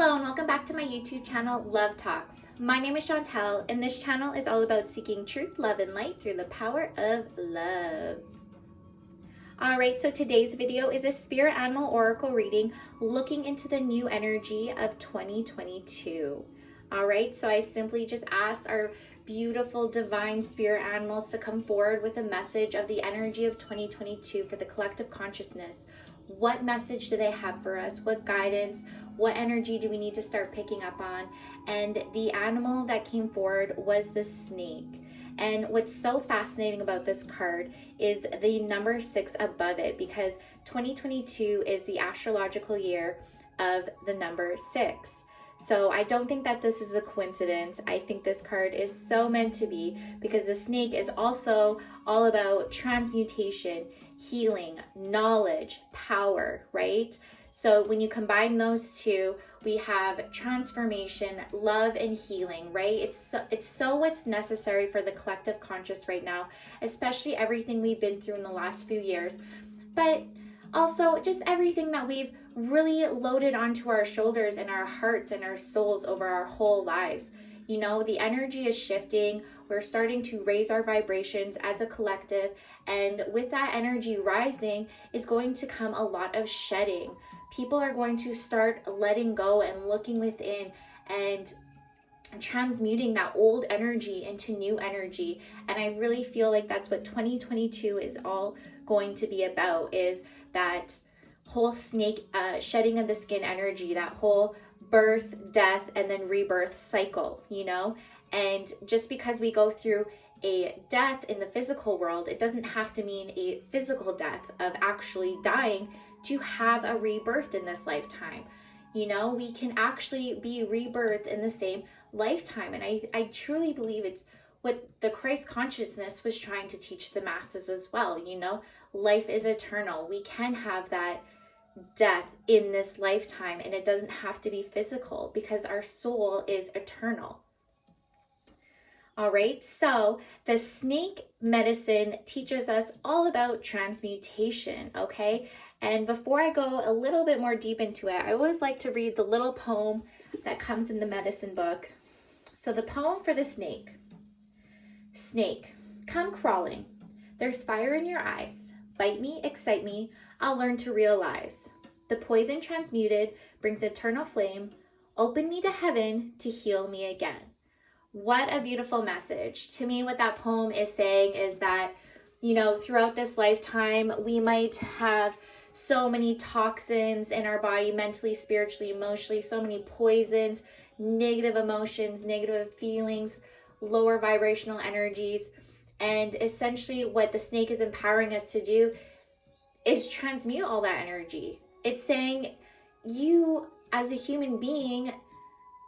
Hello and welcome back to my YouTube channel, Love Talks. My name is Chantel and this channel is all about seeking truth, love, and light through the power of love. Alright, so today's video is a spirit animal oracle reading looking into the new energy of 2022. Alright, so I simply just asked our beautiful divine spirit animals to come forward with a message of the energy of 2022 for the collective consciousness. What message do they have for us? What guidance? What energy do we need to start picking up on? And the animal that came forward was the snake. And what's so fascinating about this card is the number 6 above it, because 2022 is the astrological year of the number 6. So I don't think that this is a coincidence. I think this card is so meant to be, because the snake is also all about transmutation, healing, knowledge, power, right? So when you combine those two, we have transformation, love, and healing, right? It's so what's necessary for the collective conscious right now, especially everything we've been through in the last few years, but also just everything that we've really loaded onto our shoulders and our hearts and our souls over our whole lives. You know, the energy is shifting. We're starting to raise our vibrations as a collective, and with that energy rising, it's going to come a lot of shedding. People are going to start letting go and looking within and transmuting that old energy into new energy. And I really feel like that's what 2022 is all going to be about, is that whole snake shedding of the skin energy, that whole birth, death, and then rebirth cycle, you know? And just because we go through a death in the physical world, it doesn't have to mean a physical death of actually dying to have a rebirth in this lifetime. You know, we can actually be rebirthed in the same lifetime. And I truly believe it's what the Christ consciousness was trying to teach the masses as well. You know, life is eternal. We can have that death in this lifetime, and it doesn't have to be physical, because our soul is eternal. All right, so the snake medicine teaches us all about transmutation, okay? And before I go a little bit more deep into it, I always like to read the little poem that comes in the medicine book. So the poem for the snake. Snake, come crawling. There's fire in your eyes. Bite me, excite me, I'll learn to realize. The poison transmuted brings eternal flame. Open me to heaven to heal me again. What a beautiful message. To me, what that poem is saying is that, you know, throughout this lifetime, we might have so many toxins in our body, mentally, spiritually, emotionally, so many poisons, negative emotions, negative feelings, lower vibrational energies. And essentially what the snake is empowering us to do is transmute all that energy. It's saying you as a human being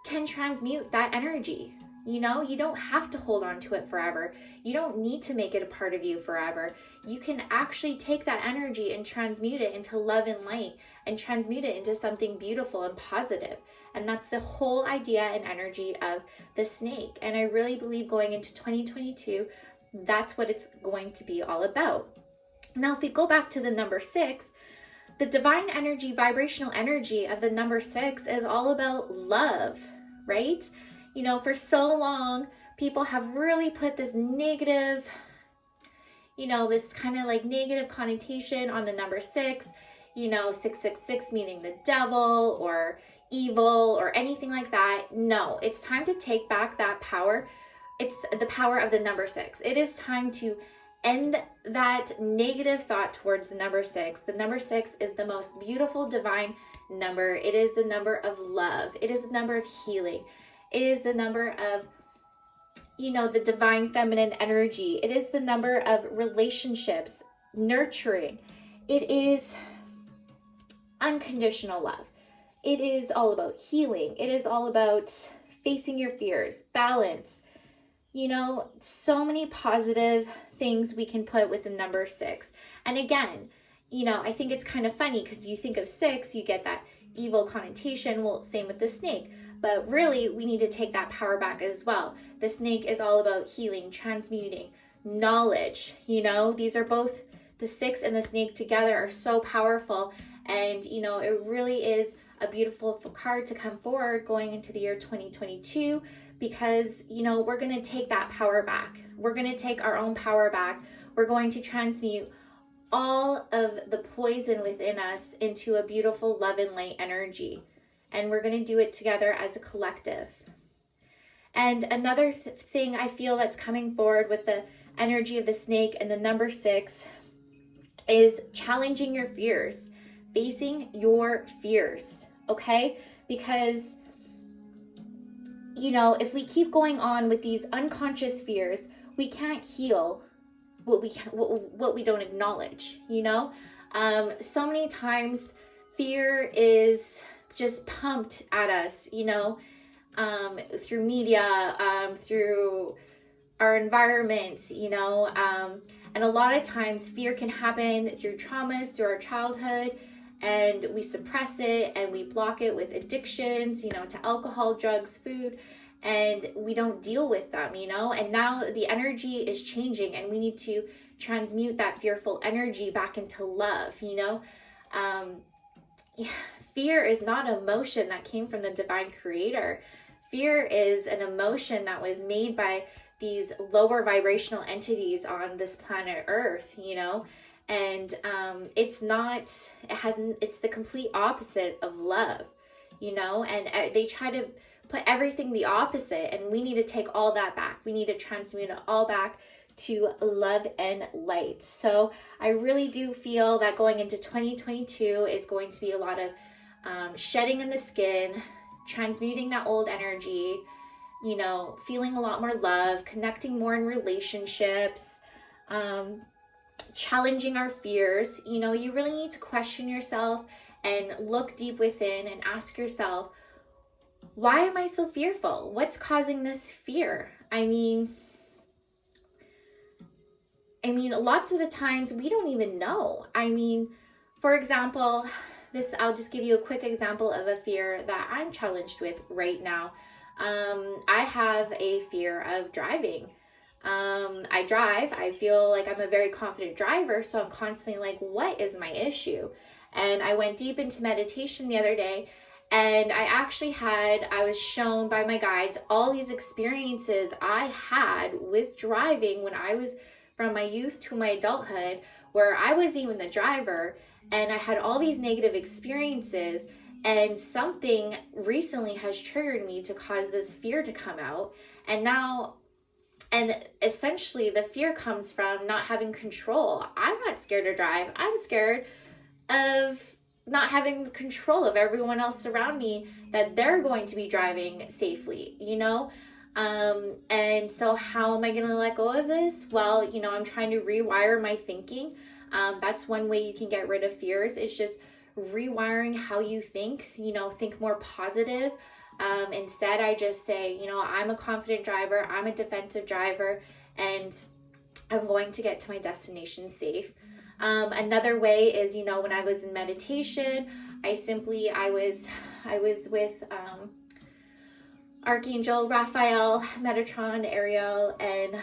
can transmute that energy. You know, you don't have to hold on to it forever. You don't need to make it a part of you forever. You can actually take that energy and transmute it into love and light, and transmute it into something beautiful and positive. And that's the whole idea and energy of the snake. And I really believe going into 2022, that's what it's going to be all about. Now, if we go back to the number 6, the divine energy, vibrational energy of the number 6 is all about love, right? You know, for so long, people have really put this negative, you know, this kind of like negative connotation on the number 6, you know, 666 meaning the devil or evil or anything like that. No, it's time to take back that power. It's the power of the number 6. It is time to end that negative thought towards the number 6. The number 6 is the most beautiful divine number. It is the number of love. It is the number of healing. It is the number of, you know, the divine feminine energy. It is the number of relationships, nurturing. It is unconditional love. It is all about healing. It is all about facing your fears, balance. You know, so many positive things we can put with the number 6. And again, you know, I think it's kind of funny because you think of 6, you get that evil connotation. Well, same with the snake. But really, we need to take that power back as well. The snake is all about healing, transmuting, knowledge. You know, these are both, the 6 and the snake together are so powerful. And, you know, it really is a beautiful card to come forward going into the year 2022, because, you know, we're going to take that power back. We're going to take our own power back. We're going to transmute all of the poison within us into a beautiful love and light energy. And we're going to do it together as a collective. And another thing I feel that's coming forward with the energy of the snake and the number 6 is challenging your fears, facing your fears, okay? Because, you know, if we keep going on with these unconscious fears, we can't heal what we don't acknowledge, you know? So many times fear is just pumped at us, you know, through media, through our environment, you know, and a lot of times fear can happen through traumas, through our childhood, and we suppress it and we block it with addictions, you know, to alcohol, drugs, food, and we don't deal with them, you know. And now the energy is changing and we need to transmute that fearful energy back into love, you know. Fear is not an emotion that came from the divine creator. Fear is an emotion that was made by these lower vibrational entities on this planet Earth, you know. And it's the complete opposite of love, you know. And they try to put everything the opposite, and we need to take all that back. We need to transmute it all back to love and light. So I really do feel that going into 2022 is going to be a lot of shedding in the skin, transmuting that old energy, you know, feeling a lot more love, connecting more in relationships, challenging our fears. You know, you really need to question yourself and look deep within and ask yourself, why am I so fearful? What's causing this fear? I mean, lots of the times we don't even know. I mean, for example, I'll just give you a quick example of a fear that I'm challenged with right now. I have a fear of driving. I drive. I feel like I'm a very confident driver, so I'm constantly like, what is my issue? And I went deep into meditation the other day, and I was shown by my guides all these experiences I had with driving when I was from my youth to my adulthood, where I wasn't even the driver, and I had all these negative experiences, and something recently has triggered me to cause this fear to come out. And essentially the fear comes from not having control. I'm not scared to drive. I'm scared of not having control of everyone else around me, that they're going to be driving safely, you know? And so how am I going to let go of this? Well, you know, I'm trying to rewire my thinking. That's one way you can get rid of fears. It's just rewiring how you think, you know, think more positive. Instead, I just say, you know, I'm a confident driver, I'm a defensive driver, and I'm going to get to my destination safe. Another way is, you know, when I was in meditation, I was with Archangel Raphael, Metatron, Ariel, and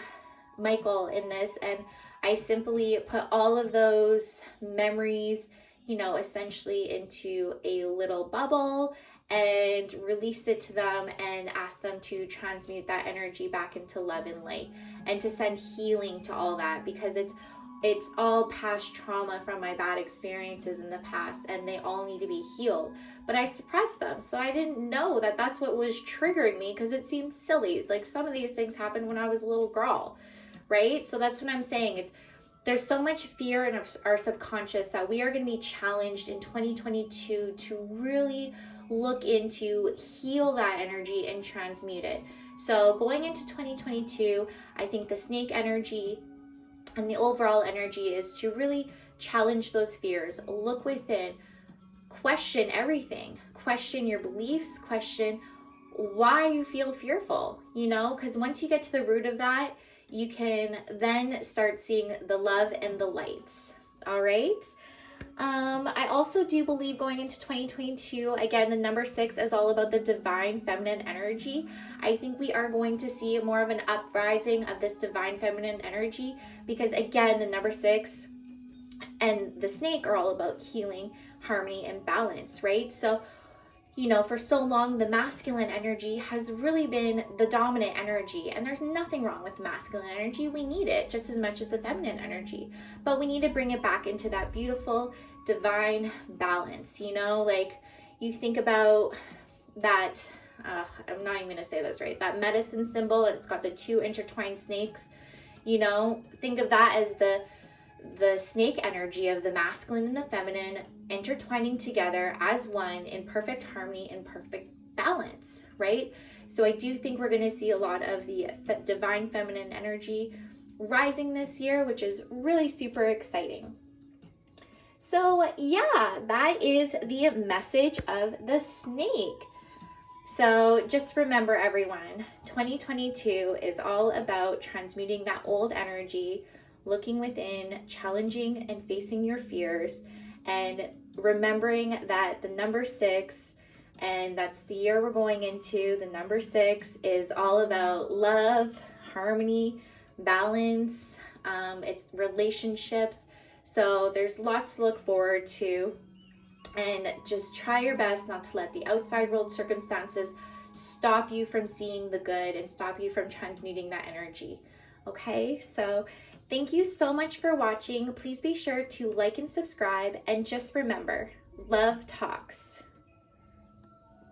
Michael in this, and I simply put all of those memories, you know, essentially into a little bubble and released it to them and asked them to transmute that energy back into love and light, and to send healing to all that, because it's all past trauma from my bad experiences in the past, and they all need to be healed. But I suppressed them, so I didn't know that that's what was triggering me, because it seemed silly. Like, some of these things happened when I was a little girl, right? So that's what I'm saying. There's so much fear in our subconscious that we are going to be challenged in 2022 to really look into, heal that energy and transmute it. So going into 2022, I think the snake energy and the overall energy is to really challenge those fears, look within, question everything, question your beliefs, question why you feel fearful, you know, because once you get to the root of that, you can then start seeing the love and the light. All right. I also do believe going into 2022, again, the number 6 is all about the divine feminine energy. I think we are going to see more of an uprising of this divine feminine energy, because again, the number 6 and the snake are all about healing, harmony, and balance, right? So you know, for so long, the masculine energy has really been the dominant energy. And there's nothing wrong with masculine energy. We need it just as much as the feminine energy. But we need to bring it back into that beautiful, divine balance. You know, like you think about that, I'm not even going to say this right, that medicine symbol, and it's got the two intertwined snakes. You know, think of that as the snake energy of the masculine and the feminine intertwining together as one in perfect harmony and perfect balance, right? So I do think we're going to see a lot of the divine feminine energy rising this year, which is really super exciting. So yeah, that is the message of the snake. So just remember, everyone, 2022 is all about transmuting that old energy, looking within, challenging and facing your fears, and remembering that the number 6, and that's the year we're going into, the number 6 is all about love, harmony, balance, it's relationships. So there's lots to look forward to. And just try your best not to let the outside world circumstances stop you from seeing the good and stop you from transmuting that energy. Okay, so thank you so much for watching. Please be sure to like and subscribe. And just remember, love talks.